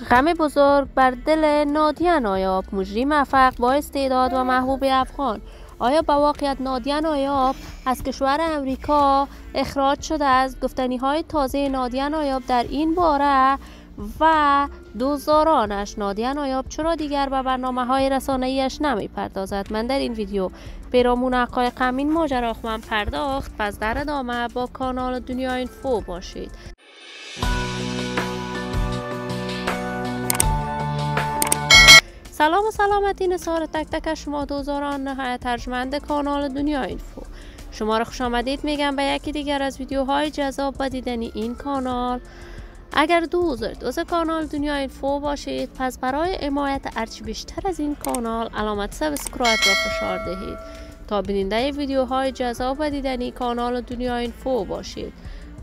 غم بزرگ بر دل نادیه نایاب، مجری موفق با استعداد و محبوب افغان. آیا با واقعیت نادیه نایاب از کشور امریکا اخراج شده است؟ گفتنی‌های تازه نادیه نایاب در این باره و دوزارانش. نادیه نایاب چرا دیگر به برنامه‌های رسانه‌ایش نمی‌پردازد؟ من در این ویدیو پیرامون حقایق این ماجرا خواهم پرداخت. پس در ادامه با کانال دنیا اینفو باشید. سلام و سلامتی نثار تک تک شما دوزاران نهایت ارجمند کانال دنیا اینفو. شما را خوش آمدید میگم به یکی دیگر از ویدیوهای جذاب و دیدنی این کانال. اگر دوست دارید از کانال دنیا اینفو باشید، پس برای حمایت هرچی بیشتر از این کانال علامت سابسکرایب را فشار دهید تا بیننده ویدیوهای جذاب و دیدنی کانال دنیا اینفو باشید.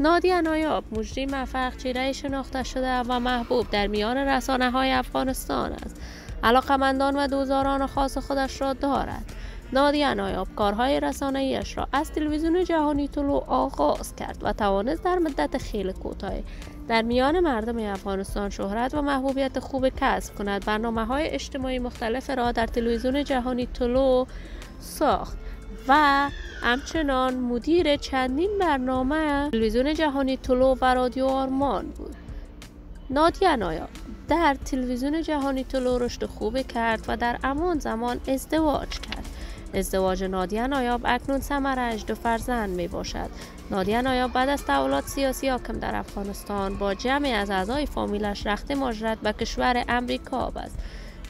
نادیه نایاب مجری موفق، چهره شناخته شده و محبوب در میان رسانه‌های افغانستان است. علاقمندان و دوزاران خاص خودش را دارد. نادیه نایاب کارهای رسانه‌ایش را از تلویزیون جهانی طلوع آغاز کرد و توانست در مدت خیلی کوتاهی در میان مردم افغانستان شهرت و محبوبیت خوب کسب کند. برنامه‌های اجتماعی مختلف را در تلویزیون جهانی طلوع ساخت و همچنان مدیر چندین برنامه تلویزیون جهانی طلوع و رادیو آرمان بود. نادیه نایاب در تلویزیون جهانی طلوع رشد خوبی کرد و در همان زمان ازدواج کرد. ازدواج نادیه نایاب اکنون ثمره‌اش 2 فرزند می باشد. نادیه نایاب بعد از تحولات سیاسی حاکم در افغانستان با جمعی از اعضای فامیلش رخت مهاجرت به کشور امریکا است.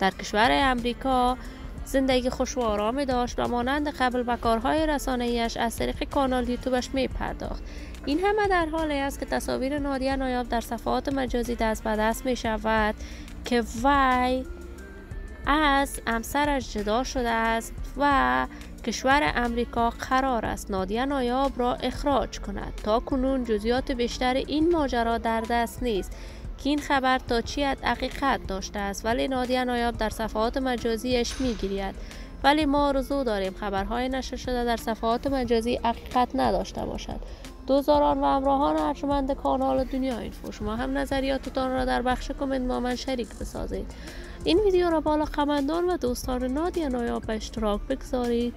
در کشور امریکا زندگی خوش و آرامی داشت و مانند قبل به کارهای رسانه‌ایش از طریق کانال یوتیوبش می پرداخت. این همه در حالی است که تصاویر نادیه نایاب در صفحات مجازی دست به دست می شود که وی از همسرش جدا شده است و کشور امریکا قرار است نادیه نایاب را اخراج کند. تا کنون جزئیات بیشتر این ماجرا در دست نیست که این خبر تا چی حقیقت داشته است، ولی نادیه نایاب در صفحات مجازیش میگیرد. ولی ما آرزو داریم خبرهای نشر شده در صفحات مجازی حقیقت نداشته باشد. دوزاران و همراهان ارجمند کانال دنیا اینفو، شما هم نظریاتتان را در بخش کامنت با من شریک بسازید. این ویدیو را با علاقه‌مندان و دوستان نادیه نایاب به اشتراک بگذارید.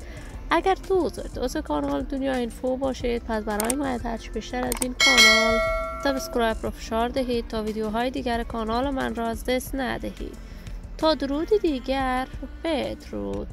اگر دوست دارید از کانال دنیا اینفو باشید، پس برای حمایت هرچی بیشتر از این کانال سابسکرایب را فشار دهید تا ویدیوهای دیگر کانال من را از دست ندهید. تا درودی دیگر، بدرود.